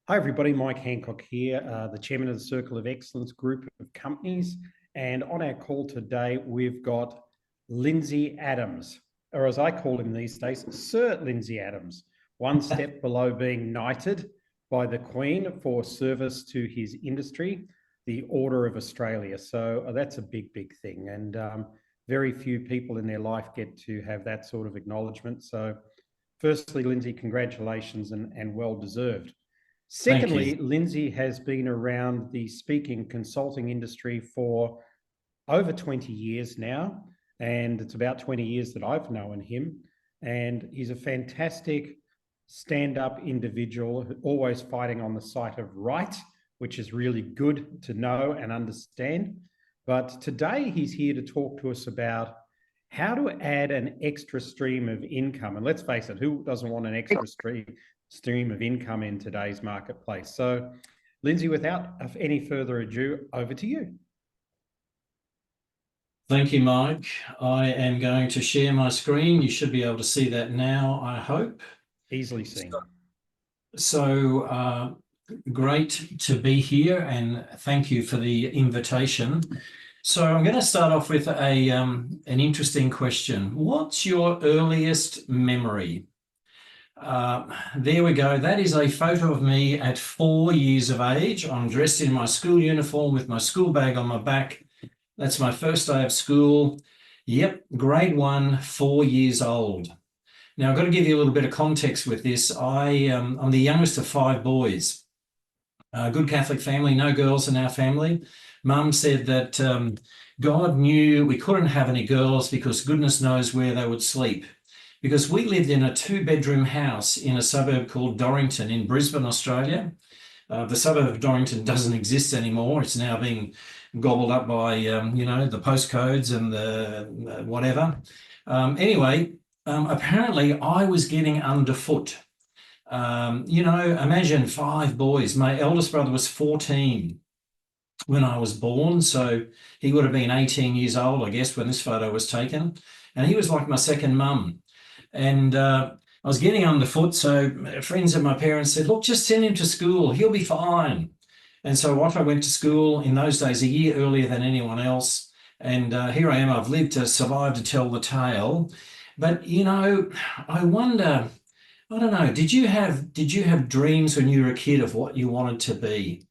Hi, everybody. Mike Hancock here, the chairman of the Circle of Excellence group of companies. And on our call today, we've got Lindsay Adams, or as I call him these days, Sir Lindsay Adams, one step below being knighted by the Queen for service to his industry, the Order of Australia. So that's a big, big thing. And very few people in their life get to have that sort of acknowledgement. So firstly, Lindsay, congratulations and well deserved. Secondly, Lindsay has been around the speaking consulting industry for over 20 years now, and it's about 20 years that I've known him. And he's a fantastic stand-up individual, always fighting on the side of right, which is really good to know and understand. But today he's here to talk to us about how to add an extra stream of income. And let's face it, who doesn't want an extra stream of income in today's marketplace? So, Lindsay, without any further ado, over to you. Thank you, Mike. I am going to share my screen. You should be able to see that now, I hope. Easily seen. So great to be here, and thank you for the invitation. So I'm going to start off with an interesting question. What's your earliest memory? There we go. That is a photo of me at 4 years of age. I'm dressed in my school uniform with my school bag on my back. That's my first day of school. Yep, grade 1, 4 years old. Now, I've got to give you a little bit of context with this. I'm the youngest of 5 boys. Good Catholic family, no girls in our family. Mum said that God knew we couldn't have any girls because goodness knows where they would sleep. Because we lived in a 2-bedroom house in a suburb called Dorrington in Brisbane, Australia. The suburb of Dorrington doesn't exist anymore. It's now being gobbled up by, the postcodes and the whatever. Anyway, apparently I was getting underfoot. Imagine 5 boys. My eldest brother was 14 when I was born, so he would have been 18 years old, I guess, when this photo was taken. And he was like my second mum. And I was getting underfoot, so friends of my parents said, look, just send him to school. He'll be fine. And so I went to school in those days a year earlier than anyone else. And here I am. I've lived to survive to tell the tale. But, I wonder, I don't know, did you have dreams when you were a kid of what you wanted to be?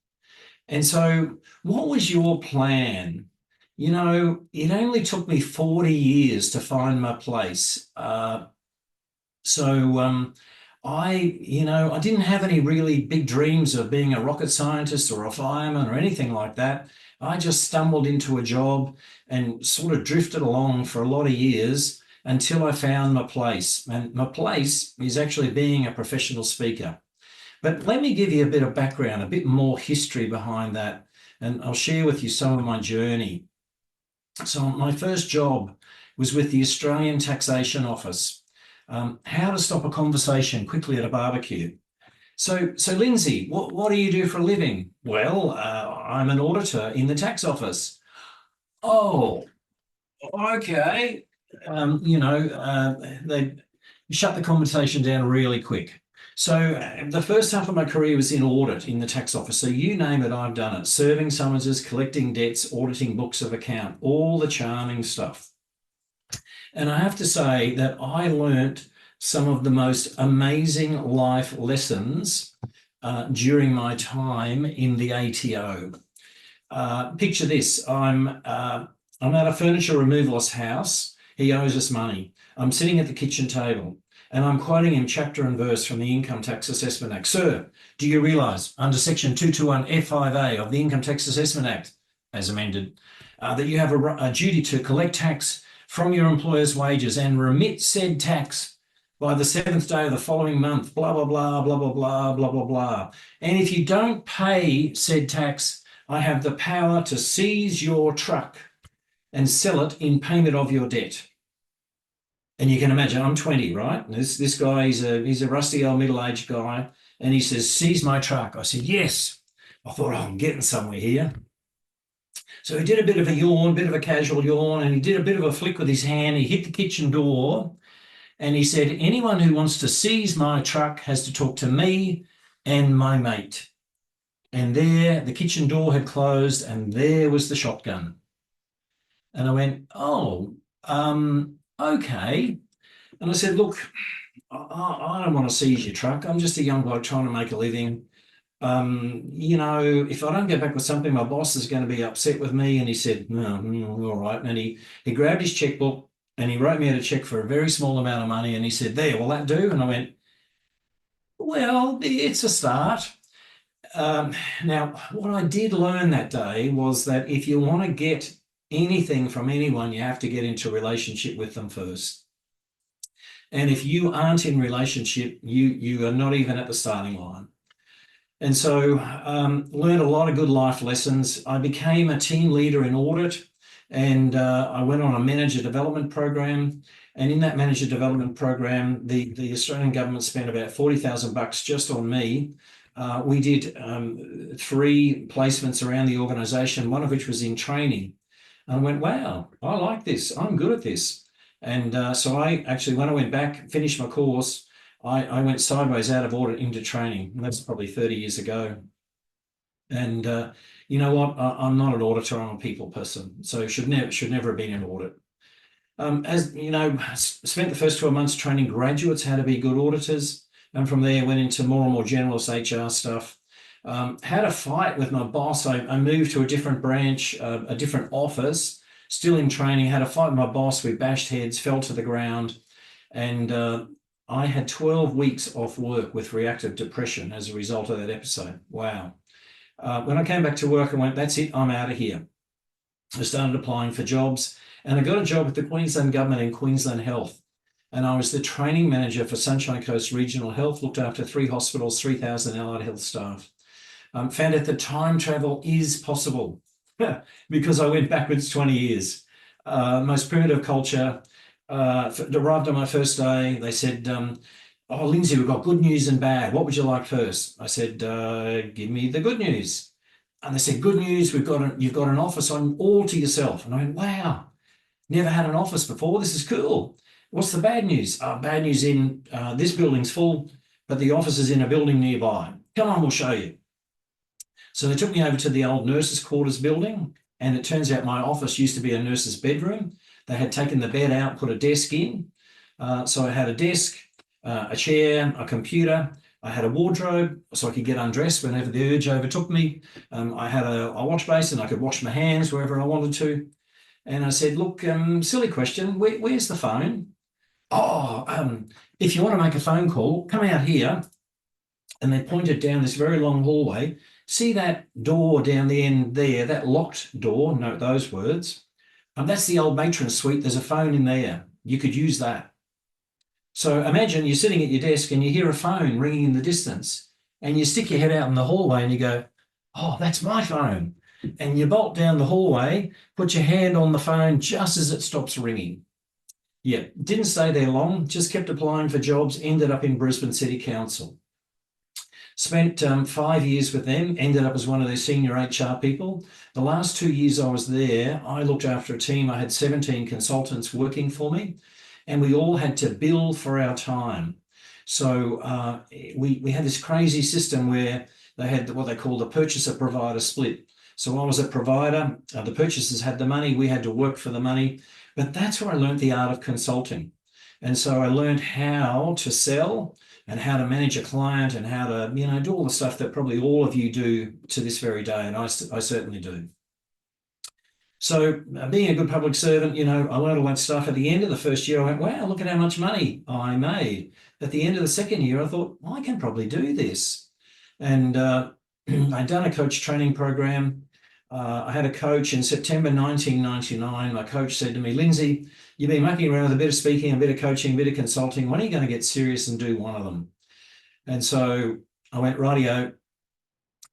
And so what was your plan? It only took me 40 years to find my place. I didn't have any really big dreams of being a rocket scientist or a fireman or anything like that. I just stumbled into a job and sort of drifted along for a lot of years until I found my place. And my place is actually being a professional speaker. But let me give you a bit of background, a bit more history behind that, and I'll share with you some of my journey. So my first job was with the Australian Taxation Office. How to stop a conversation quickly at a barbecue. So Lindsay, what do you do for a living? Well, I'm an auditor in the tax office. Oh, okay. They shut the conversation down really quick. So the first half of my career was in audit in the tax office. So you name it, I've done it. Serving summonses, collecting debts, auditing books of account, all the charming stuff. And I have to say that I learnt some of the most amazing life lessons during my time in the ATO. Picture this, I'm at a furniture removalist house. He owes us money. I'm sitting at the kitchen table and I'm quoting him chapter and verse from the Income Tax Assessment Act. Sir, do you realise under section 221 F5A of the Income Tax Assessment Act, as amended, that you have a duty to collect tax from your employer's wages and remit said tax by the 7th day of the following month, blah, blah, blah, blah, blah, blah, blah, blah, blah. And if you don't pay said tax, I have the power to seize your truck and sell it in payment of your debt. And you can imagine, I'm 20, right? And this guy, he's a rusty old middle-aged guy, and he says, seize my truck. I said, yes. I thought, oh, I'm getting somewhere here. So he did a bit of a yawn, bit of a casual yawn, and he did a bit of a flick with his hand. He hit the kitchen door and he said, anyone who wants to seize my truck has to talk to me and my mate. And there, the kitchen door had closed, and there was the shotgun. And I went, oh, okay. And I said, look, I don't want to seize your truck. I'm just a young bloke trying to make a living. You know, if I don't get back with something, my boss is going to be upset with me. And he said, no, all right. And he grabbed his checkbook and he wrote me out a check for a very small amount of money. And he said, there, will that do? And I went, well, it's a start. Now, what I did learn that day was that if you want to get anything from anyone, you have to get into a relationship with them first. And if you aren't in relationship, you are not even at the starting line. And so learned a lot of good life lessons. I became a team leader in audit, and I went on a manager development program. And in that manager development program, the Australian government spent about $40,000 just on me. We did 3 placements around the organisation, one of which was in training. And I went, wow, I like this. I'm good at this. And so I actually, when I went back, finished my course, I went sideways out of audit into training. And that's probably 30 years ago. And you know what? I'm not an auditor. I'm a people person. So should never have been in audit. As you know, spent the first 12 months training graduates how to be good auditors. And from there, went into more and more generalist HR stuff. Had a fight with my boss. I moved to a different branch, a different office, still in training, had a fight with my boss. We bashed heads, fell to the ground. And I had 12 weeks off work with reactive depression as a result of that episode. Wow. When I came back to work, I went, that's it, I'm out of here. I started applying for jobs, and I got a job with the Queensland Government in Queensland Health. And I was the training manager for Sunshine Coast Regional Health, looked after 3 hospitals, 3,000 allied health staff. Found out that time travel is possible because I went backwards 20 years. Most primitive culture. Arrived on my first day. They said, oh, Lindsay, we've got good news and bad. What would you like first? I said, give me the good news. And they said, good news, you've got an office on all to yourself. And I went, wow, never had an office before. This is cool. What's the bad news? Bad news in this building's full, but the office is in a building nearby. Come on, we'll show you. So they took me over to the old nurses' quarters building, and it turns out my office used to be a nurse's bedroom. They had taken the bed out, put a desk in. So I had a desk, a chair, a computer. I had a wardrobe so I could get undressed whenever the urge overtook me. I had a wash basin. I could wash my hands wherever I wanted to. And I said, look, silly question, where's the phone? Oh, if you want to make a phone call, come out here. And they pointed down this very long hallway. See that door down the end there, that locked door, note those words. That's the old matron's suite. There's a phone in there. You could use that. So imagine you're sitting at your desk and you hear a phone ringing in the distance, and you stick your head out in the hallway and you go, oh, that's my phone. And you bolt down the hallway, put your hand on the phone just as it stops ringing. Yeah, didn't stay there long, just kept applying for jobs, ended up in Brisbane City Council. Spent 5 years with them, ended up as one of their senior HR people. The last 2 years I was there, I looked after a team. I had 17 consultants working for me, and we all had to bill for our time. So we had this crazy system where they had what they call the purchaser-provider split. So I was a provider, the purchasers had the money, we had to work for the money. But that's where I learned the art of consulting. And so I learned how to sell and how to manage a client and how to, do all the stuff that probably all of you do to this very day. And I certainly do. So being a good public servant, I learned all that stuff. At the end of the first year, I went, wow, look at how much money I made. At the end of the second year, I thought, well, I can probably do this. And I'd done a coach training program. I had a coach in September 1999. My coach said to me, Lindsay, you've been mucking around with a bit of speaking, a bit of coaching, a bit of consulting. When are you going to get serious and do one of them? And so I went, rightio.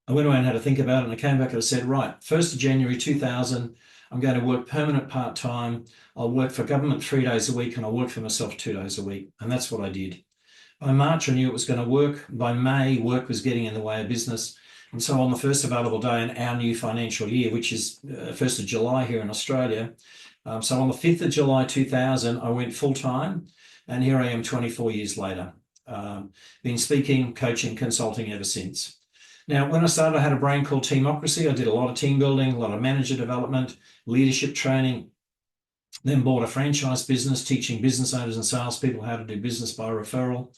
I went away and had to think about it. And I came back and I said, right, 1st of January 2000, I'm going to work permanent part-time. I'll work for government 3 days a week and I'll work for myself 2 days a week. And that's what I did. By March, I knew it was going to work. By May, work was getting in the way of business. And so on the first available day in our new financial year, which is 1st of July here in Australia, so on the 5th of July 2000, I went full-time, and here I am 24 years later. Been speaking, coaching, consulting ever since. Now, when I started, I had a brand called Teamocracy. I did a lot of team building, a lot of manager development, leadership training, then bought a franchise business teaching business owners and salespeople how to do business by referral.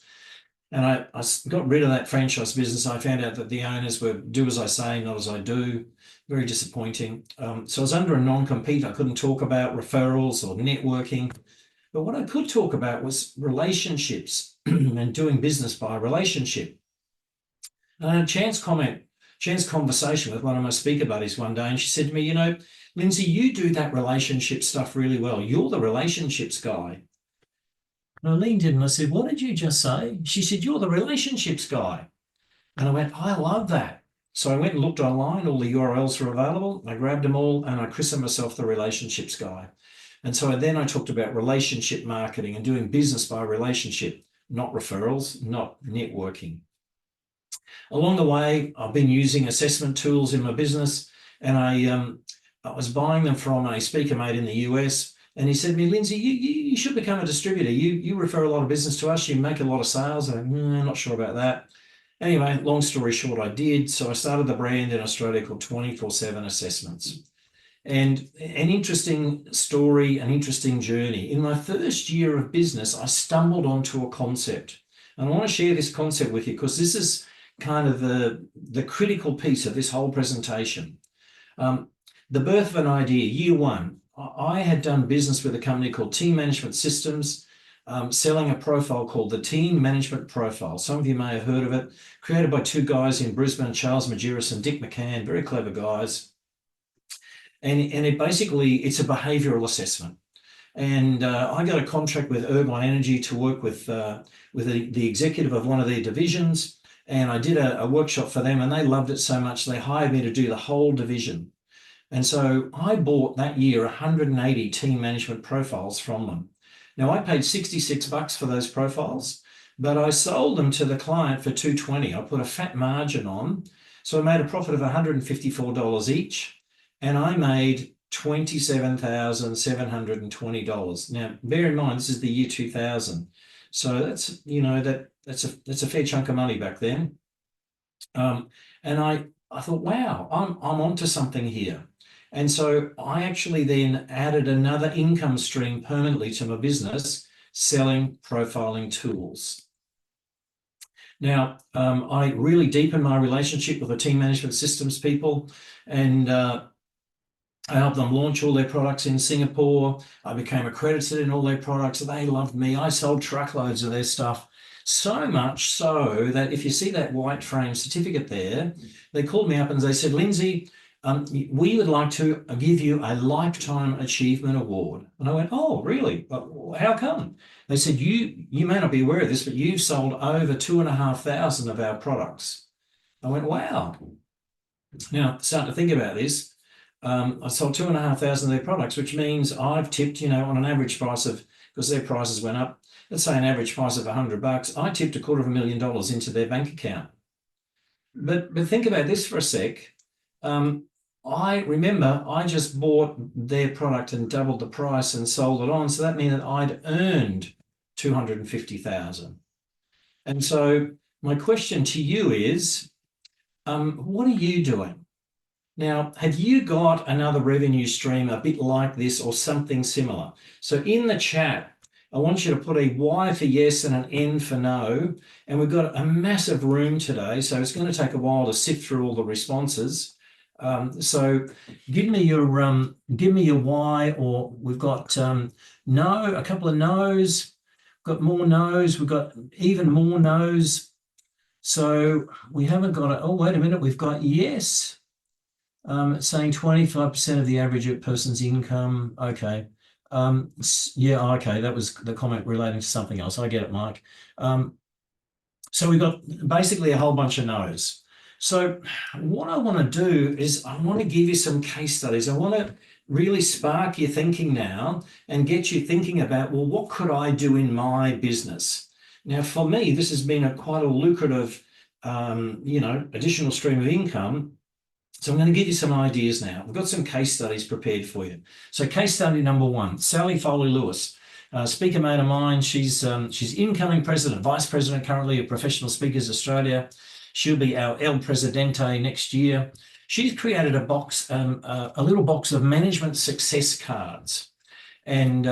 And I got rid of that franchise business. I found out that the owners were do as I say, not as I do. Very disappointing. So I was under a non-compete. I couldn't talk about referrals or networking. But what I could talk about was relationships and doing business by relationship. And I had a chance conversation with one of my speaker buddies one day, and she said to me, you know, Lindsay, you do that relationship stuff really well. You're the relationships guy. And I leaned in and I said, what did you just say? She said, you're the relationships guy. And I went, I love that. So I went and looked online, all the URLs were available. I grabbed them all and I christened myself the relationships guy. And so then I talked about relationship marketing and doing business by relationship, not referrals, not networking. Along the way, I've been using assessment tools in my business, and I was buying them from a speaker mate in the US, and he said to me, Lindsay, you should become a distributor. You refer a lot of business to us, you make a lot of sales. And I'm not sure about that. Anyway, long story short, I did. So I started the brand in Australia called 24/7 Assessments. And an interesting story, an interesting journey. In my first year of business, I stumbled onto a concept. And I want to share this concept with you because this is kind of the critical piece of this whole presentation. The birth of an idea, year one, I had done business with a company called Team Management Systems, selling a profile called the Team Management Profile. Some of you may have heard of it, created by two guys in Brisbane, Charles Majerus and Dick McCann, very clever guys. And it's a behavioural assessment. And I got a contract with Ergon Energy to work with the executive of one of their divisions. And I did a workshop for them and they loved it so much, they hired me to do the whole division. And so I bought that year 180 team management profiles from them. Now I paid $66 for those profiles, but I sold them to the client for $220. I put a fat margin on. So I made a profit of $154 each. And I made $27,720. Now, bear in mind, this is the year 2000. So that's, you know, that's a fair chunk of money back then. And I thought, wow, I'm onto something here. And so I actually then added another income stream permanently to my business, selling profiling tools. Now, I really deepened my relationship with the team management systems people, and I helped them launch all their products in Singapore. I became accredited in all their products. They loved me. I sold truckloads of their stuff. So much so that if you see that white frame certificate there, they called me up and they said, Lindsay, we would like to give you a Lifetime Achievement Award. And I went, oh, really? How come? They said, you may not be aware of this, but you've sold over 2,500 of our products. I went, wow. Now, starting to think about this, I sold 2,500 of their products, which means I've tipped, you know, on an average price of, because their prices went up, let's say an average price of $100, I tipped $250,000 into their bank account. But think about this for a sec. I remember I just bought their product and doubled the price and sold it on. So that meant that I'd earned $250,000. And so my question to you is, what are you doing? Now, have you got another revenue stream a bit like this or something similar? So in the chat, I want you to put a Y for yes and an N for no. And we've got a massive room today, so it's going to take a while to sift through all the responses. So give me your Y, or we've got no, a couple of no's, got more no's, we've got even more no's. So we haven't got it. Oh, wait a minute, we've got yes. Saying 25% of the average person's income. Okay. Yeah, okay. That was the comment relating to something else. I get it, Mike. So we've got basically a whole bunch of no's. So what I want to do is I want to give you some case studies. I want to really spark your thinking now and get you thinking about, well, what could I do in my business? Now, for me, this has been quite a lucrative, additional stream of income. So I'm going to give you some ideas now. I've got some case studies prepared for you. So case study number one, Sally Foley Lewis. Speaker mate of mine, she's incoming president, vice president currently of Professional Speakers Australia. She'll be our El Presidente next year. She's created a box, a little box of management success cards, and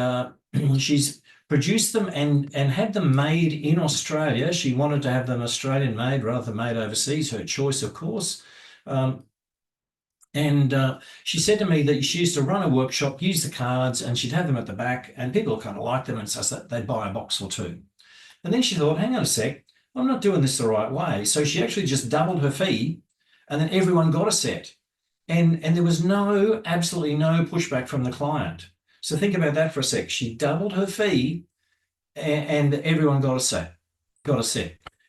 she's produced them and had them made in Australia. She wanted to have them Australian made rather than made overseas, her choice, of course. She said to me that she used to run a workshop, use the cards, and she'd have them at the back, and people kind of liked them, and so they'd buy a box or two. And then she thought, hang on a sec, I'm not doing this the right way. So she actually just doubled her fee, and then everyone got a set. And there was absolutely no pushback from the client. So think about that for a sec. She doubled her fee, and everyone got a set.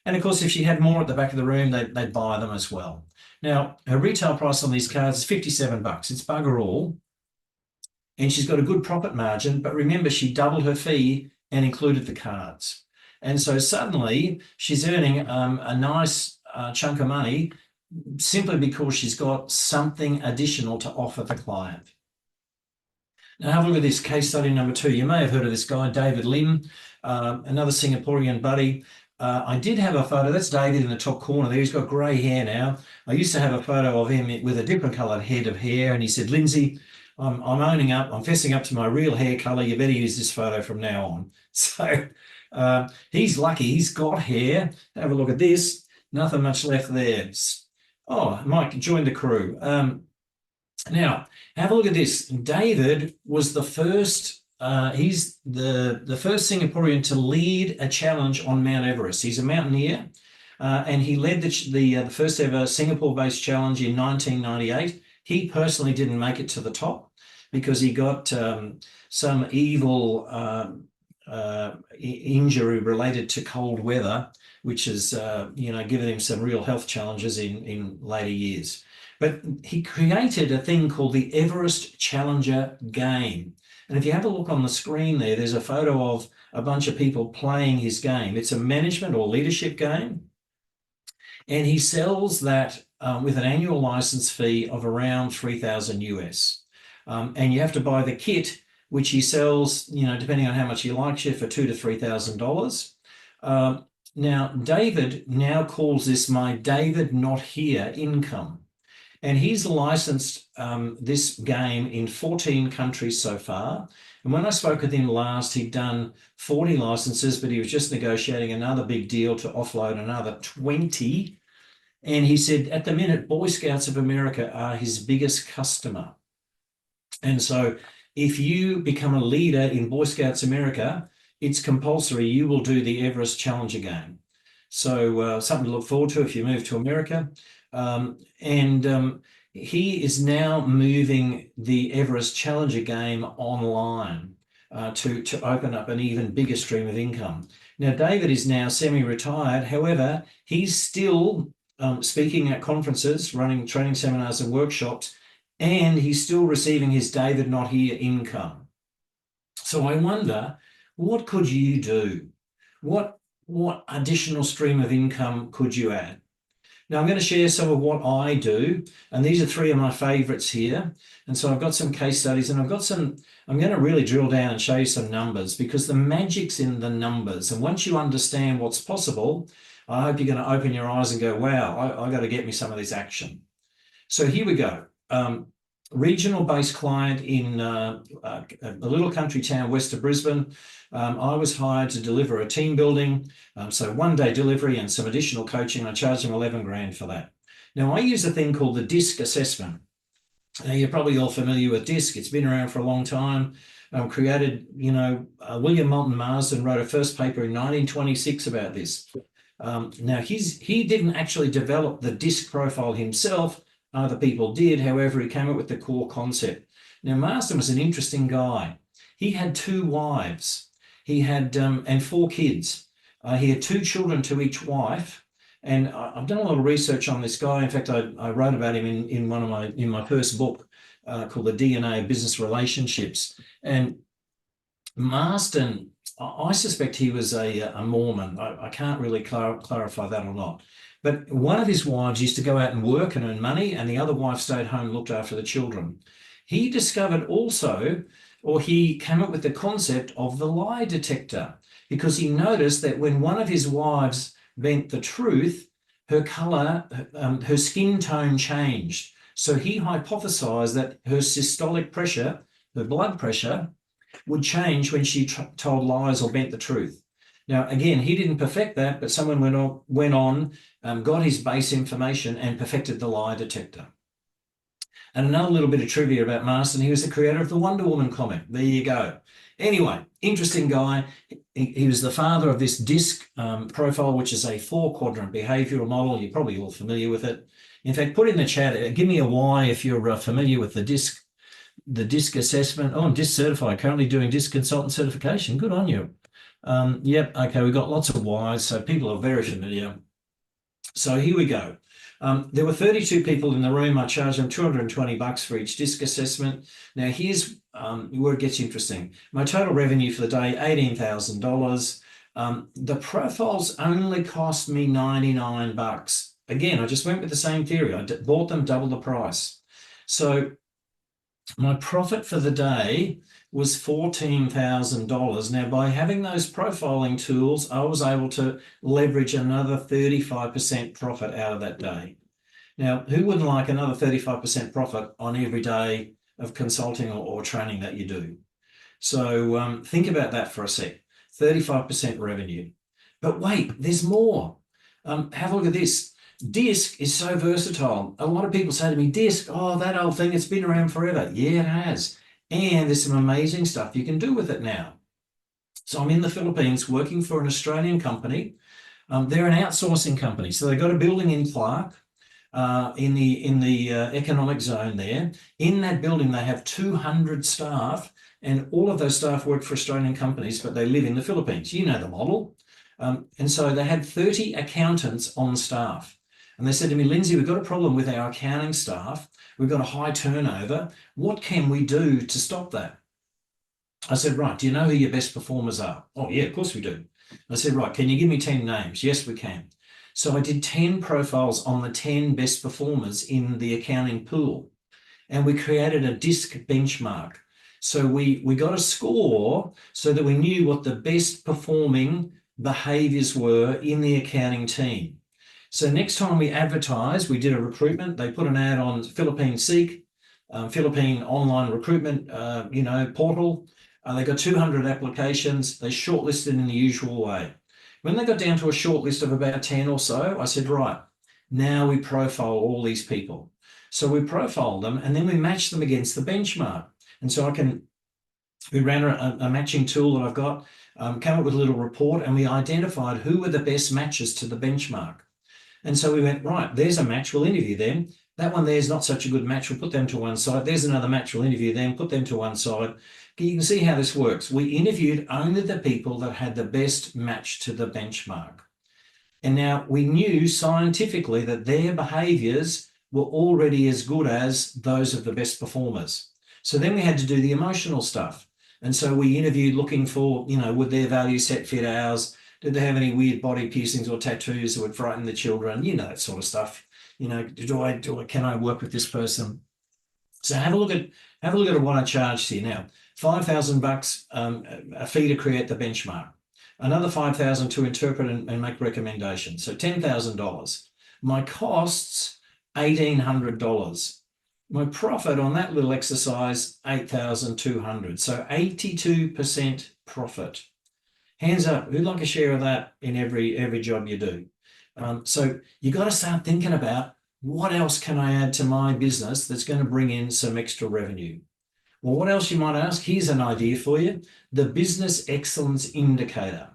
And of course, if she had more at the back of the room, they'd buy them as well. Now, her retail price on these cards is $57. It's bugger all. And she's got a good profit margin, but remember, she doubled her fee and included the cards. And so suddenly she's earning a nice chunk of money simply because she's got something additional to offer the client. Now have a look at this case study number 2. You may have heard of this guy, David Lim, another Singaporean buddy. I did have a photo. That's David in the top corner there. He's got grey hair now. I used to have a photo of him with a different coloured head of hair, and he said, Lindsay, I'm owning up, I'm fessing up to my real hair colour. You better use this photo from now on. So he's lucky. He's got hair. Have a look at this. Nothing much left there. Oh, Mike joined the crew. Now, have a look at this. David was the first, he's the first Singaporean to lead a challenge on Mount Everest. He's a mountaineer, and he led the first ever Singapore-based challenge in 1998. He personally didn't make it to the top because he got some evil injury related to cold weather, which has given him some real health challenges in later years. But he created a thing called the Everest Challenger game. And if you have a look on the screen there, there's a photo of a bunch of people playing his game. It's a management or leadership game. And he sells that with an annual license fee of around $3,000 US. And you have to buy the kit, which he sells, depending on how much he likes you, for $2,000 to $3,000. Now, David now calls this my David Not Here income. And he's licensed this game in 14 countries so far. And when I spoke with him last, he'd done 40 licenses, but he was just negotiating another big deal to offload another 20. And he said, at the minute, Boy Scouts of America are his biggest customer. And so if you become a leader in Boy Scouts America, it's compulsory. You will do the Everest Challenger game. So something to look forward to if you move to America. He is now moving the Everest Challenger game online to open up an even bigger stream of income. Now, David is now semi-retired. However, he's still speaking at conferences, running training seminars and workshops, and he's still receiving his David Not Here income. So I wonder, what could you do? What additional stream of income could you add? Now, I'm going to share some of what I do, and these are 3 of my favorites here. And so I've got some case studies, and I'm going to really drill down and show you some numbers, because the magic's in the numbers. And once you understand what's possible, I hope you're going to open your eyes and go, wow, I got to get me some of this action. So here we go. Regional-based client in a little country town west of Brisbane. I was hired to deliver a team building, so 1-day delivery and some additional coaching. I charged them 11 grand for that. Now, I use a thing called the DISC assessment. Now, you're probably all familiar with DISC. It's been around for a long time. Created, William Moulton Marsden wrote a first paper in 1926 about this. Now, he didn't actually develop the DISC profile himself. Other people did. However, he came up with the core concept. Now, Marsden was an interesting guy. He had 2 wives. He had and 4 kids. He had 2 children to each wife. And I've done a lot of research on this guy. In fact, I wrote about him in my first book called The DNA of Business Relationships. And Marsden, I suspect he was a Mormon. I can't really clarify that or not. But one of his wives used to go out and work and earn money, and the other wife stayed home and looked after the children. He discovered also or he came up with the concept of the lie detector, because he noticed that when one of his wives bent the truth, her color, her skin tone changed. So he hypothesized that her systolic pressure, her blood pressure, would change when she told lies or bent the truth. Now, again, he didn't perfect that, but someone went on, got his base information and perfected the lie detector. And another little bit of trivia about Marston, he was the creator of the Wonder Woman comic. There you go. Anyway, interesting guy. He was the father of this DISC profile, which is a 4-quadrant behavioral model. You're probably all familiar with it. In fact, put in the chat, give me a Y if you're familiar with the DISC assessment. Oh, I'm DISC certified, currently doing DISC consultant certification. Good on you. Yep, okay, we've got lots of Ys, so people are very familiar. So here we go. There were 32 people in the room. I charged them $220 for each DISC assessment. Now here's where it gets interesting. My total revenue for the day, $18,000. The profiles only cost me $99. Again, I just went with the same theory. I bought them double the price. So my profit for the day was $14,000. Now, by having those profiling tools, I was able to leverage another 35% profit out of that day. Now, who wouldn't like another 35% profit on every day of consulting or training that you do? So think about that for a sec. 35% revenue. But wait, there's more. Have a look at this. DISC is so versatile. A lot of people say to me, DISC, oh, that old thing, it's been around forever. Yeah, it has. And there's some amazing stuff you can do with it now. So I'm in the Philippines working for an Australian company. They're an outsourcing company. So they've got a building in Clark, in the economic zone there. In that building, they have 200 staff, and all of those staff work for Australian companies, but they live in the Philippines. You know the model. And so they had 30 accountants on staff. And they said to me, Lindsay, we've got a problem with our accounting staff. We've got a high turnover. What can we do to stop that? I said, right, do you know who your best performers are? Oh, yeah, of course we do. I said, right, can you give me 10 names? Yes, we can. So I did 10 profiles on the 10 best performers in the accounting pool. And we created a DISC benchmark. So we got a score so that we knew what the best performing behaviors were in the accounting team. So next time we advertised, we did a recruitment. They put an ad on Philippine Seek, Philippine online recruitment, portal. They got 200 applications. They shortlisted in the usual way. When they got down to a short list of about 10 or so, I said, right, now we profile all these people. So we profiled them and then we matched them against the benchmark. And so we ran a matching tool that I've got, came up with a little report, and we identified who were the best matches to the benchmark. And so we went, right, there's a match, we'll interview them. That one there's not such a good match, we'll put them to one side. There's another match, we'll interview them, put them to one side. You can see how this works. We interviewed only the people that had the best match to the benchmark. And now we knew scientifically that their behaviors were already as good as those of the best performers. So then we had to do the emotional stuff. And so we interviewed looking for, would their value set fit ours? Did they have any weird body piercings or tattoos that would frighten the children? That sort of stuff. Can I work with this person? So have a look at what I charged here now. $5,000 a fee to create the benchmark. Another $5,000 to interpret and make recommendations. So $10,000. My costs, $1,800. My profit on that little exercise, $8,200. So 82% profit. Hands up, who'd like a share of that in every job you do? So you got to start thinking about, what else can I add to my business that's going to bring in some extra revenue? Well, what else you might ask? Here's an idea for you. The Business Excellence Indicator.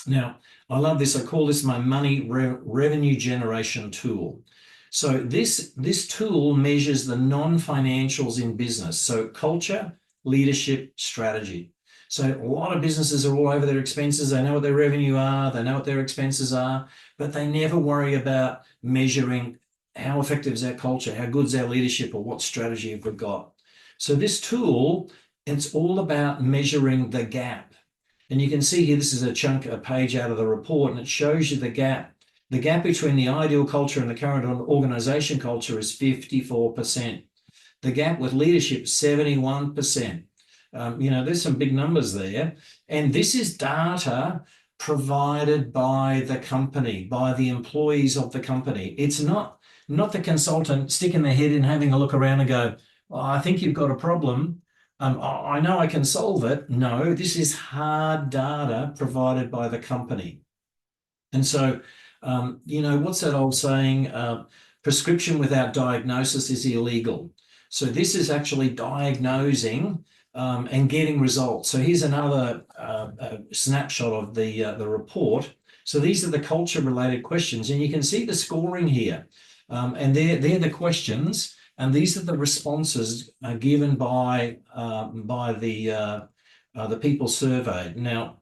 Now, I love this. I call this my money revenue generation tool. So this tool measures the non-financials in business. So culture, leadership, strategy. So a lot of businesses are all over their expenses. They know what their revenue are, they know what their expenses are, but they never worry about measuring how effective is our culture, how good is our leadership, or what strategy have we got. So this tool, it's all about measuring the gap. And you can see here, this is a page out of the report, and it shows you the gap. The gap between the ideal culture and the current organization culture is 54%. The gap with leadership, 71%. There's some big numbers there. And this is data provided by the company, by the employees of the company. It's not the consultant sticking their head in, having a look around and go, well, I think you've got a problem. I know I can solve it. No, this is hard data provided by the company. And so, what's that old saying? Prescription without diagnosis is illegal. So this is actually diagnosing and getting results. So here's another snapshot of the report. So these are the culture-related questions, and you can see the scoring here. And they're the questions, and these are the responses given by the people surveyed. Now,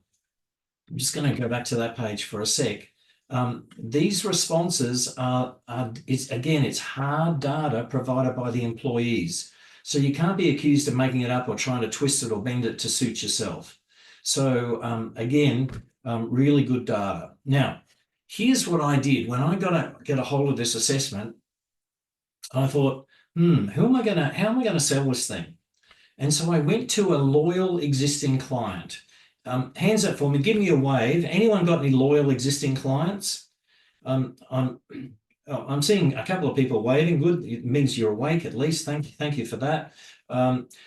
I'm just going to go back to that page for a sec. These responses it's hard data provided by the employees. So you can't be accused of making it up or trying to twist it or bend it to suit yourself. So really good data. Now, here's what I did. When I got to get a hold of this assessment, I thought, how am I going to sell this thing? And so I went to a loyal existing client. Hands up for me, give me a wave. Anyone got any loyal existing clients? I'm seeing a couple of people waving. Good, it means you're awake at least. Thank you for that.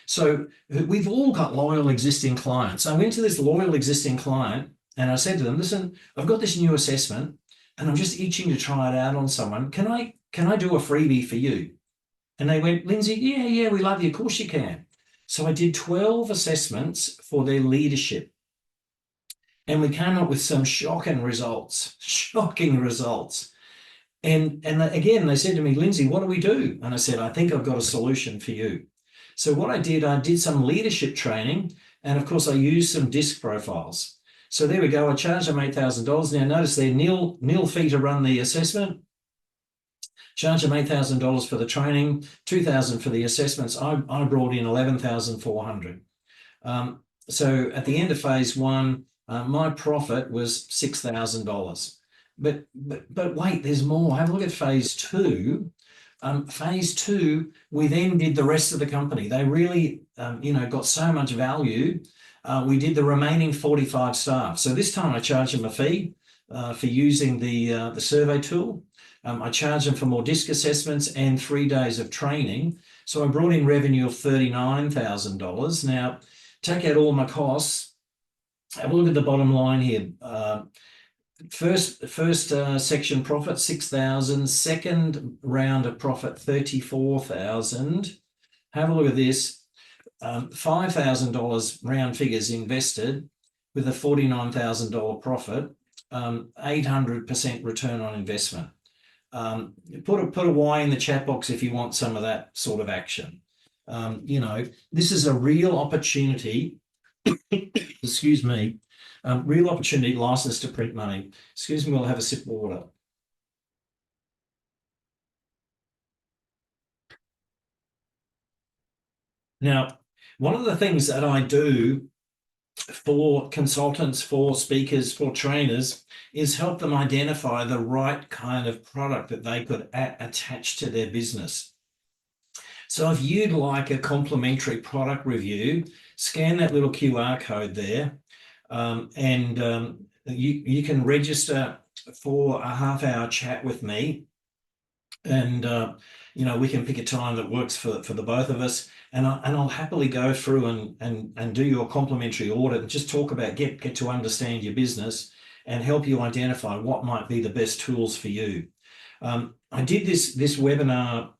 So we've all got loyal existing clients. I went to this loyal existing client and I said to them, listen, I've got this new assessment and I'm just itching to try it out on someone. Can I do a freebie for you? And they went, Lindsay, yeah, we love you. Of course you can. So I did 12 assessments for their leadership. And we came up with some shocking results. And again, they said to me, Lindsay, what do we do? And I said, I think I've got a solution for you. So what I did some leadership training. And of course, I used some disc profiles. So there we go. I charged them $8,000. Now notice they're nil fee to run the assessment. Charge them $8,000 for the training, $2,000 for the assessments. I brought in $11,400. So at the end of phase one, my profit was $6,000. But wait, there's more. Have a look at phase two. Phase two, we then did the rest of the company. They really, got so much value. We did the remaining 45 staff. So this time I charged them a fee for using the survey tool. I charged them for more disc assessments and 3 days of training. So I brought in revenue of $39,000. Now, take out all my costs. Have a look at the bottom line here. First section profit, 6,000. Second round of profit, 34,000. Have a look at this. $5,000 round figures invested with a $49,000 profit, 800% return on investment. Put a Y in the chat box if you want some of that sort of action. This is a real opportunity. Excuse me. Real opportunity, license to print money. Excuse me, we'll have a sip of water. Now, one of the things that I do for consultants, for speakers, for trainers, is help them identify the right kind of product that they could attach to their business. So if you'd like a complimentary product review, scan that little QR code there, and you can register for a half-hour chat with me, and we can pick a time that works for the both of us, and I'll happily go through and do your complimentary audit and just talk about get to understand your business and help you identify what might be the best tools for you. I did this webinar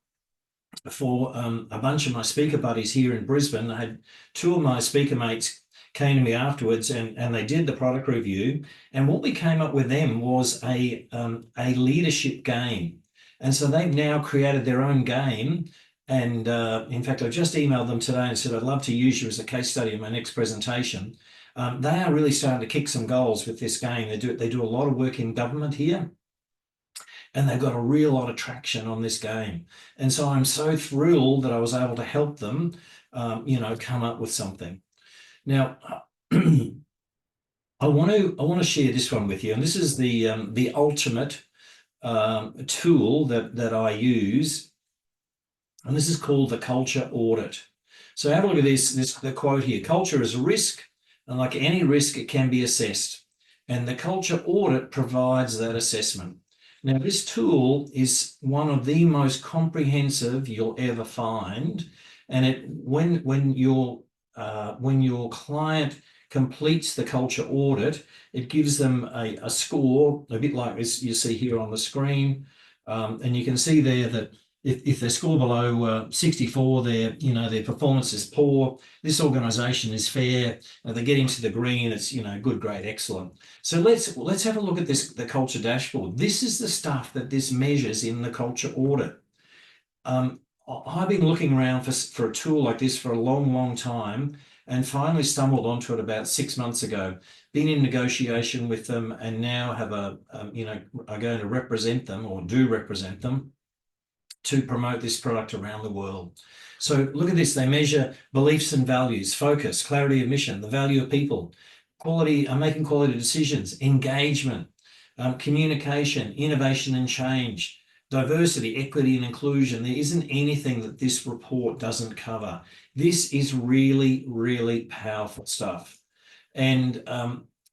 for a bunch of my speaker buddies here in Brisbane. I had 2 of my speaker mates came to me afterwards and they did the product review, and what we came up with them was a leadership game. And so they've now created their own game. And in fact, I just emailed them today and said, I'd love to use you as a case study in my next presentation. They are really starting to kick some goals with this game. They do a lot of work in government here, and they've got a real lot of traction on this game. And so I'm so thrilled that I was able to help them, come up with something. Now, I want to share this one with you, and this is the ultimate tool that I use, and this is called the culture audit. So have a look at the quote here. Culture is a risk, and like any risk, it can be assessed. And the culture audit provides that assessment. Now, this tool is one of the most comprehensive you'll ever find. And when your client completes the culture audit, it gives them a score, a bit like this you see here on the screen. And you can see there that if they score below 64, their performance is poor. This organisation is fair. They get into the green. It's good, great, excellent. So let's have a look at the culture dashboard. This is the stuff that this measures in the culture audit. I've been looking around for a tool like this for a long time, and finally stumbled onto it about 6 months ago. Been in negotiation with them, and now have are going to represent them, or do represent them, to promote this product around the world. So look at this. They measure beliefs and values, focus, clarity of mission, the value of people, quality, making quality decisions, engagement, communication, innovation and change, diversity, equity and inclusion. There isn't anything that this report doesn't cover. This is really, really powerful stuff. And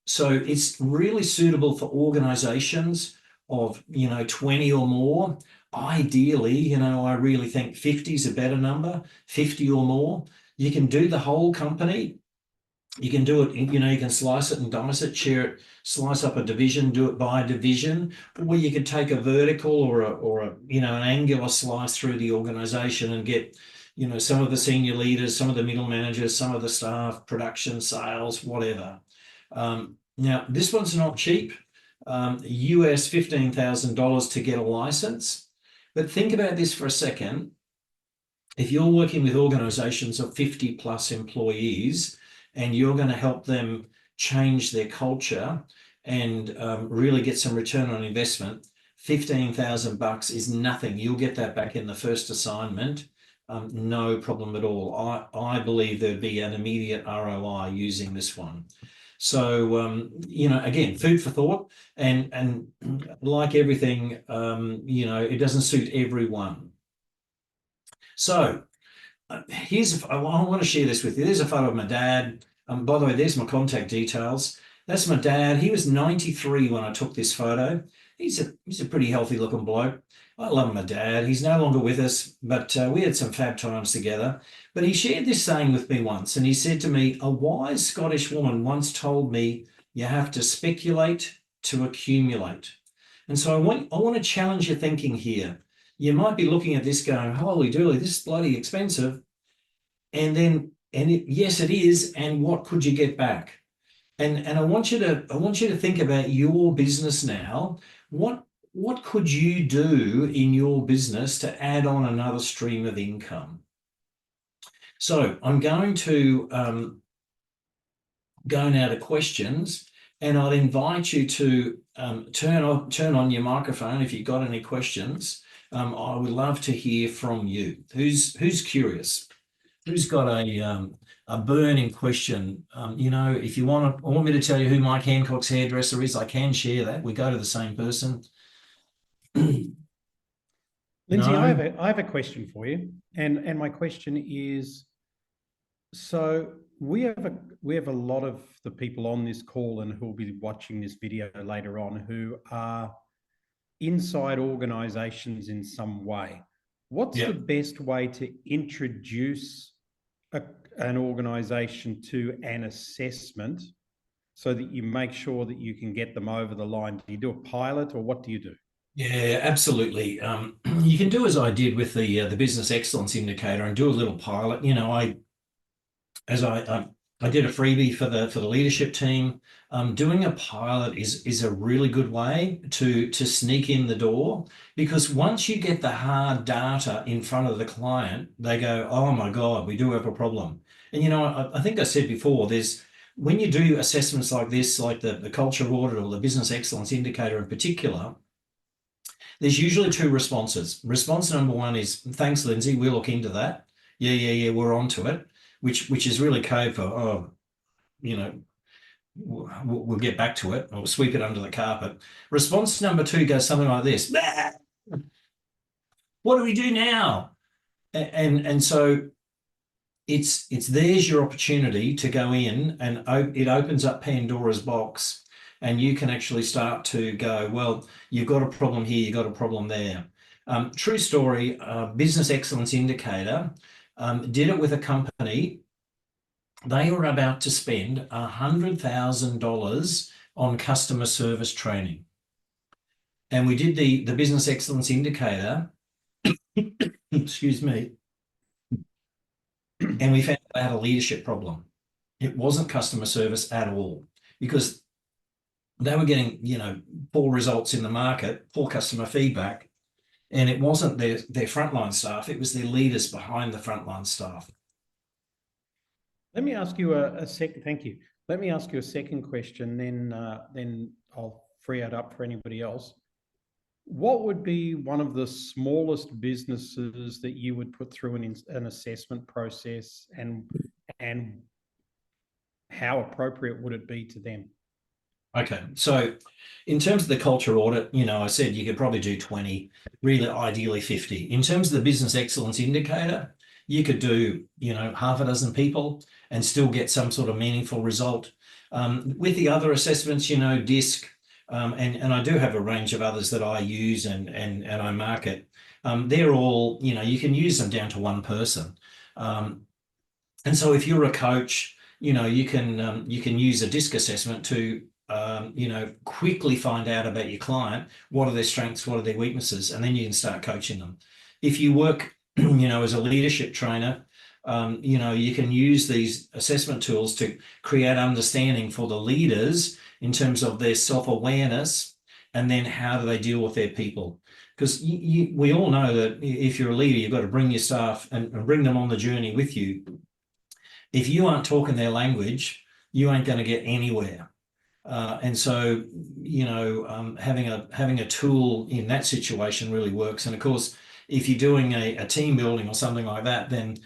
so it's really suitable for organizations of 20 or more. Ideally, I really think 50 is a better number, 50 or more. You can do the whole company. You can do it, you can slice it and dice it, share it, slice up a division, do it by division, or you could take a vertical or an angular slice through the organization and get, some of the senior leaders, some of the middle managers, some of the staff, production, sales, whatever. Now, this one's not cheap. US $15,000 to get a license. But think about this for a second. If you're working with organizations of 50 plus employees and you're going to help them change their culture and really get some return on investment, $15,000 is nothing. You'll get that back in the first assignment. No problem at all. I believe there'd be an immediate ROI using this one. So, again, food for thought, and like everything, it doesn't suit everyone. So I want to share this with you. There's a photo of my dad. By the way, there's my contact details. That's my dad. He was 93 when I took this photo. He's a pretty healthy looking bloke. I love my dad. He's no longer with us, but we had some fab times together. But he shared this saying with me once, and he said to me, a wise Scottish woman once told me, you have to speculate to accumulate. And so I want to challenge your thinking here. You might be looking at this going, holy dooly, this is bloody expensive. Yes, it is. And what could you get back? And I want you to think about your business now. What could you do in your business to add on another stream of income? So I'm going to go now to questions, and I'd invite you to turn on your microphone if you've got any questions. I would love to hear from you. Who's curious? Who's got a burning question? If you want me to tell you who Mike Hancock's hairdresser is, I can share that. We go to the same person. Lindsay, No? I have a question for you, and my question is, so we have a lot of the people on this call and who will be watching this video later on who are inside organizations in some way. What's the best way to introduce an organization to an assessment so that you make sure that you can get them over the line? Do you do a pilot, or what do you do? Yeah, absolutely. You can do as I did with the business excellence indicator and do a little pilot. I did a freebie for the leadership team. Doing a pilot is a really good way to sneak in the door, because once you get the hard data in front of the client, they go, oh my God, we do have a problem. And I think I said before, when you do assessments like this, like the culture audit or the business excellence indicator in particular, there's usually two responses. Response number one is, thanks, Lindsay, we'll look into that. Yeah, we're on to it, which is really code for, we'll get back to it, or sweep it under the carpet. Response number two goes something like this. What do we do now? And so there's your opportunity to go in, and it opens up Pandora's box, and you can actually start to go, well, you've got a problem here, you've got a problem there. True story, Business Excellence Indicator did it with a company. They were about to spend $100,000 on customer service training. And we did the Business Excellence Indicator, excuse me, and we found they had a leadership problem. It wasn't customer service at all, because they were getting, poor results in the market, poor customer feedback, and it wasn't their frontline staff, it was their leaders behind the frontline staff. Let me ask you a second. Thank you. Let me ask you a second question, then I'll free it up for anybody else. What would be one of the smallest businesses that you would put through an assessment process, and how appropriate would it be to them? Okay, so in terms of the culture audit, I said you could probably do 20, really ideally 50. In terms of the Business Excellence Indicator, you could do, half a dozen people and still get some sort of meaningful result. With the other assessments, DISC, and I do have a range of others that I use and I market. They're all, you can use them down to one person. And so if you're a coach, you can use a DISC assessment to quickly find out about your client. What are their strengths? What are their weaknesses? And then you can start coaching them. If you work, as a leadership trainer, you can use these assessment tools to create understanding for the leaders in terms of their self-awareness, and then how do they deal with their people. Because we all know that if you're a leader, you've got to bring your staff and bring them on the journey with you. If you aren't talking their language, you ain't going to get anywhere. And so, having a tool in that situation really works. And of course, if you're doing a team building or something like that, then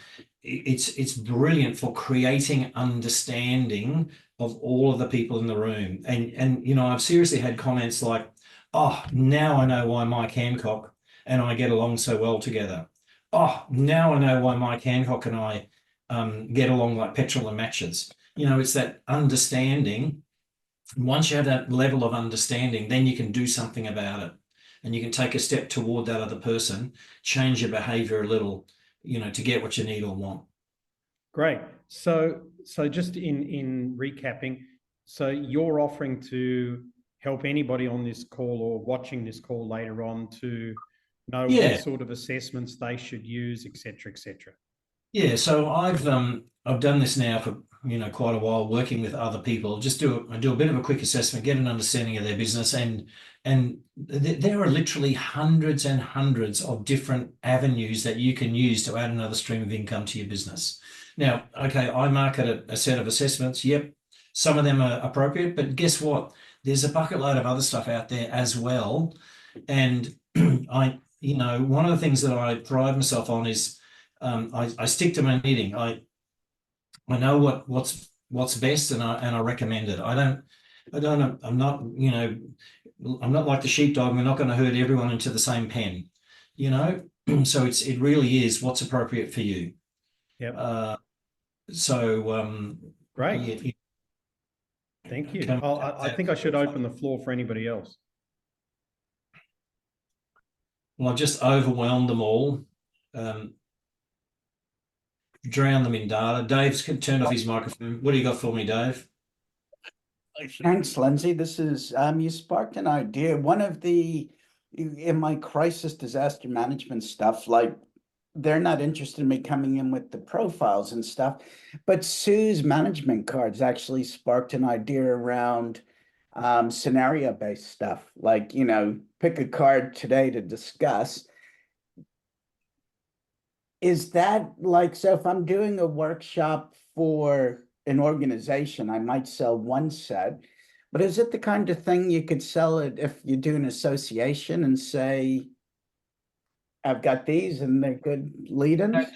it's brilliant for creating understanding of all of the people in the room. And I've seriously had comments like, oh, now I know why Mike Hancock and I get along so well together. Oh, now I know why Mike Hancock and I get along like petrol and matches. It's that understanding. Once you have that level of understanding, then you can do something about it, and you can take a step toward that other person, change your behavior a little, to get what you need or want. Great. So just in recapping, so you're offering to help anybody on this call or watching this call later on to know what sort of assessments they should use, et cetera, et cetera. Yeah, so I've done this now for quite a while, working with other people. Just do a bit of a quick assessment, get an understanding of their business, and there are literally hundreds and hundreds of different avenues that you can use to add another stream of income to your business. Now, okay, I market a set of assessments. Yep, some of them are appropriate, but guess what? There's a bucket load of other stuff out there as well. And one of the things that I pride myself on is I stick to my knitting. I know what's best, and I recommend it. I'm not like the sheepdog. We're not going to herd everyone into the same pen, So it really is what's appropriate for you. Yeah. Great. Yeah, thank you. I think I should open the floor for anybody else. Well, I've just overwhelmed them all. Drown them in data. Dave's turned off his microphone. What do you got for me, Dave? Thanks, Lindsay. This is you sparked an idea. One of in my crisis disaster management stuff, like they're not interested in me coming in with the profiles and stuff, but Sue's management cards actually sparked an idea around scenario-based stuff. Like, pick a card today to discuss. Is that like, so if I'm doing a workshop for an organization, I might sell one set, but is it the kind of thing you could sell it if you do an association and say, I've got these and they're good lead-ins?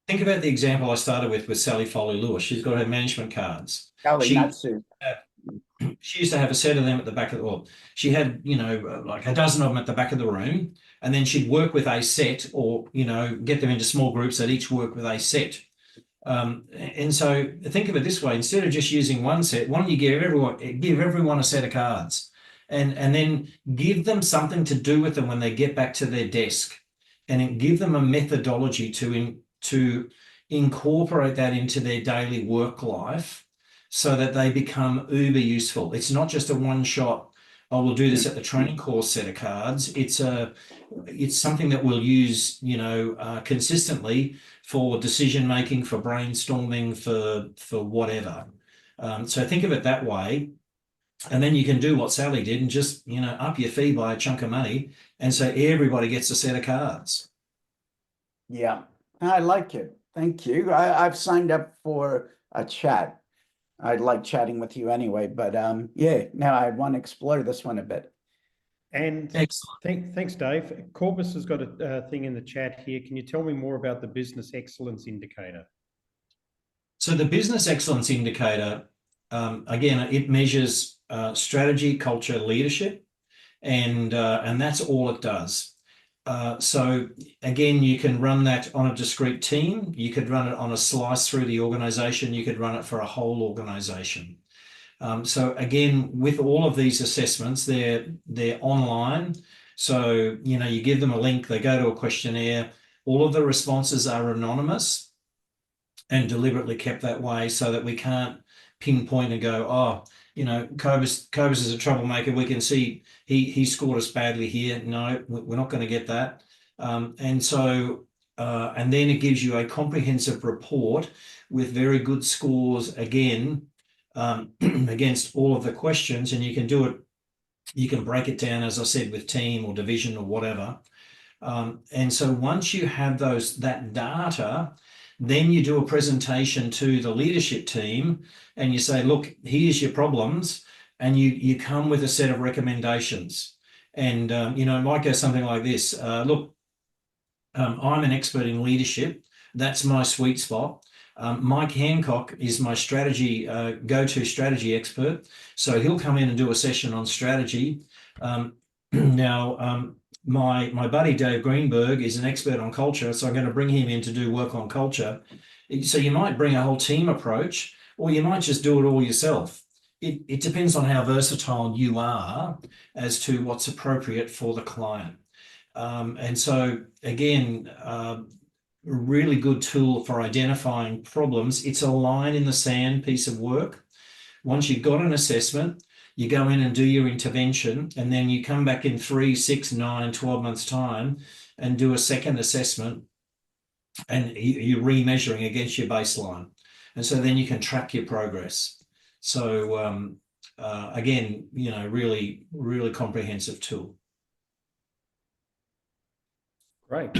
Think about the example I started with Sally Foley-Lewis. She's got her management cards. Sally, not Sue. She used to have a set of them at the back of the, well, she had, like a dozen of them at the back of the room, and then she'd work with a set, or, get them into small groups that each work with a set. And so think of it this way: instead of just using one set, why don't you give everyone a set of cards, and then give them something to do with them when they get back to their desk, and give them a methodology to incorporate that into their daily work life, so that they become uber useful. It's not just a one shot. I will do this at the training course set of cards. It's something that we'll use, consistently for decision making, for brainstorming, for whatever. So think of it that way, and then you can do what Sally did and just up your fee by a chunk of money, and so everybody gets a set of cards. Yeah, I like it. Thank you. I've signed up for a chat. I like chatting with you anyway, but yeah, now I want to explore this one a bit. And excellent. Thanks, Dave. Corbus has got a thing in the chat here. Can you tell me more about the business excellence indicator? So the business excellence indicator, again, it measures strategy, culture, leadership, and that's all it does. So again, you can run that on a discrete team. You could run it on a slice through the organization. You could run it for a whole organization. So again, with all of these assessments, they're online. So, you give them a link, they go to a questionnaire. All of the responses are anonymous and deliberately kept that way, so that we can't pinpoint and go, oh, Cobus is a troublemaker. We can see he scored us badly here. No, we're not going to get that. And so, and then it gives you a comprehensive report with very good scores again, against all of the questions, and you can do it. You can break it down, as I said, with team or division or whatever. And so once you have that data, then you do a presentation to the leadership team and you say, look, here's your problems, and you come with a set of recommendations. And it might go something like this. Look, I'm an expert in leadership. That's my sweet spot. Mike Hancock is my strategy go-to strategy expert, so he'll come in and do a session on strategy. Now, my buddy Dave Greenberg is an expert on culture, so I'm going to bring him in to do work on culture. So you might bring a whole team approach, or you might just do it all yourself. It depends on how versatile you are as to what's appropriate for the client. And so again, a really good tool for identifying problems. It's a line in the sand piece of work. Once you've got an assessment, you go in and do your intervention, and then you come back in 3, 6, 9, 12 months time and do a second assessment, and you're remeasuring against your baseline. And so then you can track your progress. So again, really, really comprehensive tool. Great.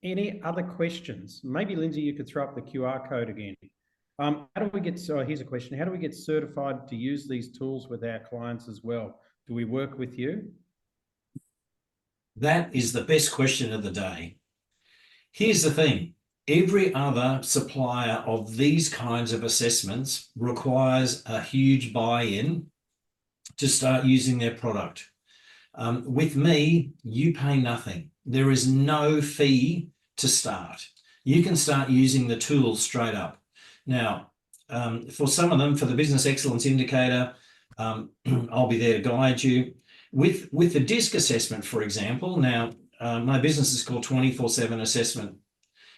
Any other questions? Maybe, Lindsay, you could throw up the QR code again. How do we get, so here's a question. How do we get certified to use these tools with our clients as well? Do we work with you? That is the best question of the day. Here's the thing. Every other supplier of these kinds of assessments requires a huge buy-in to start using their product. With me, you pay nothing. There is no fee to start. You can start using the tools straight up. Now, for some of them, for the business excellence indicator, I'll be there to guide you. With the DISC assessment, for example, now my business is called 24/7 Assessment,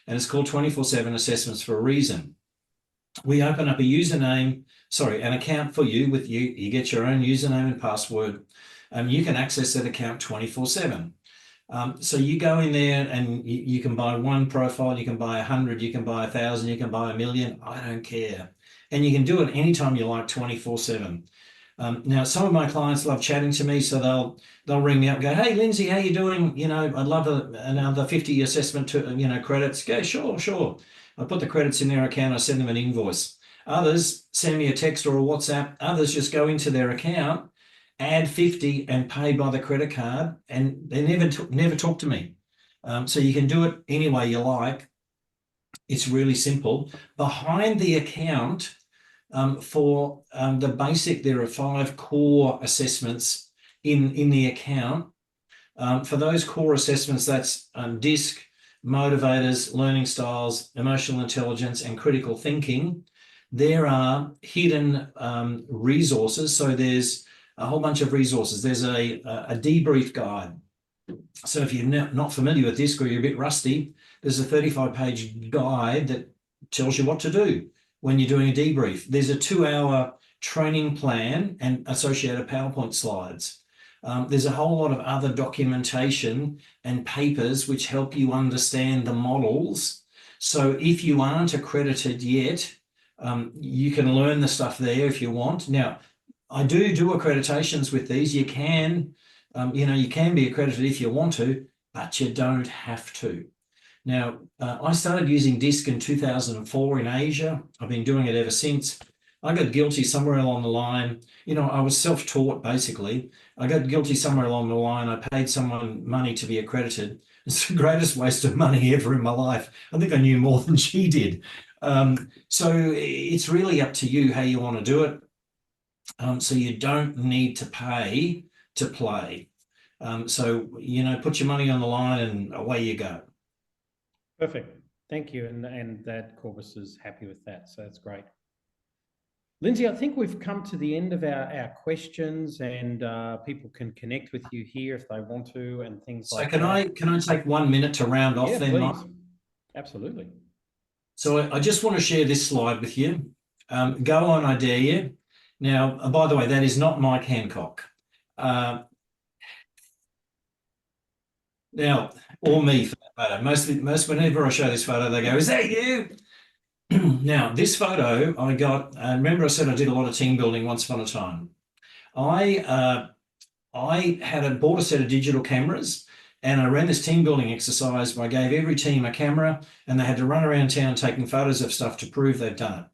and it's called 24/7 Assessments for a reason. We open up an account for you. You get your own username and password. You can access that account 24/7. So you go in there and you can buy one profile, you can buy 100, you can buy 1,000, you can buy 1,000,000. I don't care. And you can do it anytime you like, 24/7. Now, some of my clients love chatting to me, so they'll ring me up and go, hey, Lindsay, how you doing? I'd love another 50 assessment to, credits. Go, sure. I put the credits in their account, I send them an invoice. Others send me a text or a WhatsApp. Others just go into their account, add 50 and pay by the credit card, and they never talk to me. So you can do it any way you like. It's really simple. Behind the account, for the basic, there are 5 core assessments in the account. For those core assessments, that's DISC, motivators, learning styles, emotional intelligence, and critical thinking, there are hidden resources. So there's a whole bunch of resources. There's a debrief guide. So if you're not familiar with this or you're a bit rusty, there's a 35-page guide that tells you what to do when you're doing a debrief. There's a 2-hour training plan and associated PowerPoint slides. There's a whole lot of other documentation and papers which help you understand the models. So if you aren't accredited yet, you can learn the stuff there if you want. Now, I do accreditations with these. You can, you can be accredited if you want to, but you don't have to. Now, I started using DISC in 2004 in Asia. I've been doing it ever since. I got guilty somewhere along the line. I was self-taught, basically. I got guilty somewhere along the line. I paid someone money to be accredited. It's the greatest waste of money ever in my life. I think I knew more than she did. So it's really up to you how you want to do it. So you don't need to pay to play. So, put your money on the line and away you go. Perfect. Thank you. And that Corbus is happy with that. So that's great. Lindsay, I think we've come to the end of our questions, and people can connect with you here if they want to and things like that. So can I take 1 minute to round off then, please. Mike? Absolutely. So I just want to share this slide with you. Go on, I dare you. Now, by the way, that is not Mike Hancock. Now, or me for that photo. Most whenever I show this photo, they go, "Is that you?" Now, this photo I got, remember I said I did a lot of team building once upon a time. I bought a set of digital cameras, and I ran this team building exercise where I gave every team a camera and they had to run around town taking photos of stuff to prove they've done it.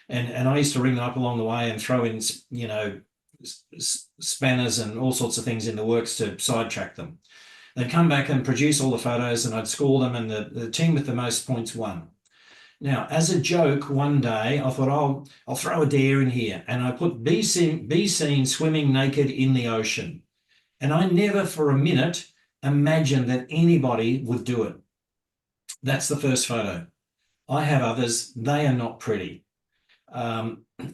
And I used to ring them up along the way and throw in, spanners and all sorts of things in the works to sidetrack them. They'd come back and produce all the photos and I'd score them, and the team with the most points won. Now, as a joke, one day I thought, I'll throw a dare in here, and I put be seen swimming naked in the ocean. And I never for a minute imagined that anybody would do it. That's the first photo. I have others. They are not pretty.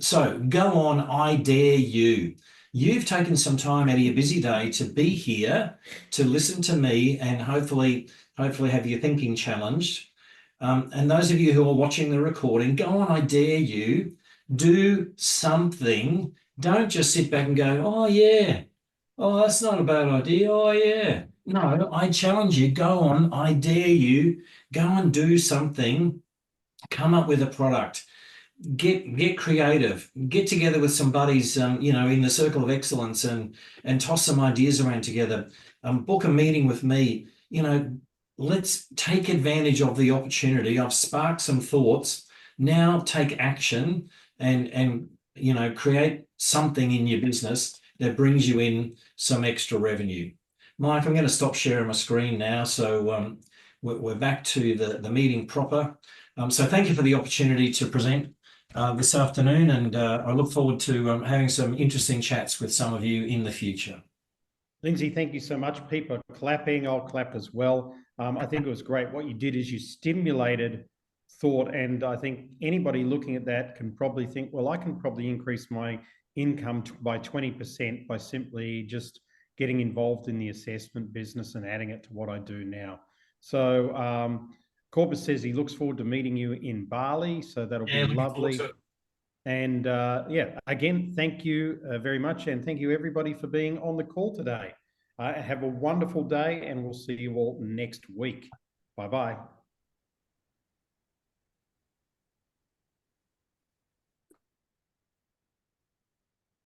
So go on, I dare you. You've taken some time out of your busy day to be here, to listen to me, and hopefully have your thinking challenged. And those of you who are watching the recording, go on, I dare you, do something. Don't just sit back and go, "Oh, yeah. Oh, that's not a bad idea. Oh, yeah." No, I challenge you, go on, I dare you, go and do something, come up with a product, get creative, get together with some buddies, in the circle of excellence and toss some ideas around together, book a meeting with me, let's take advantage of the opportunity. I've sparked some thoughts. Now take action and create something in your business that brings you in some extra revenue. Mike, I'm going to stop sharing my screen now. So we're back to the meeting proper. So thank you for the opportunity to present this afternoon, and I look forward to having some interesting chats with some of you in the future. Lindsay, thank you so much. People are clapping. I'll clap as well. I think it was great. What you did is you stimulated thought, and I think anybody looking at that can probably think, well, I can probably increase my income by 20% by simply just getting involved in the assessment business and adding it to what I do now. So Corbus says he looks forward to meeting you in Bali. So that'll be lovely. And again, thank you very much. And thank you everybody for being on the call today. Have a wonderful day, and we'll see you all next week. Bye-bye.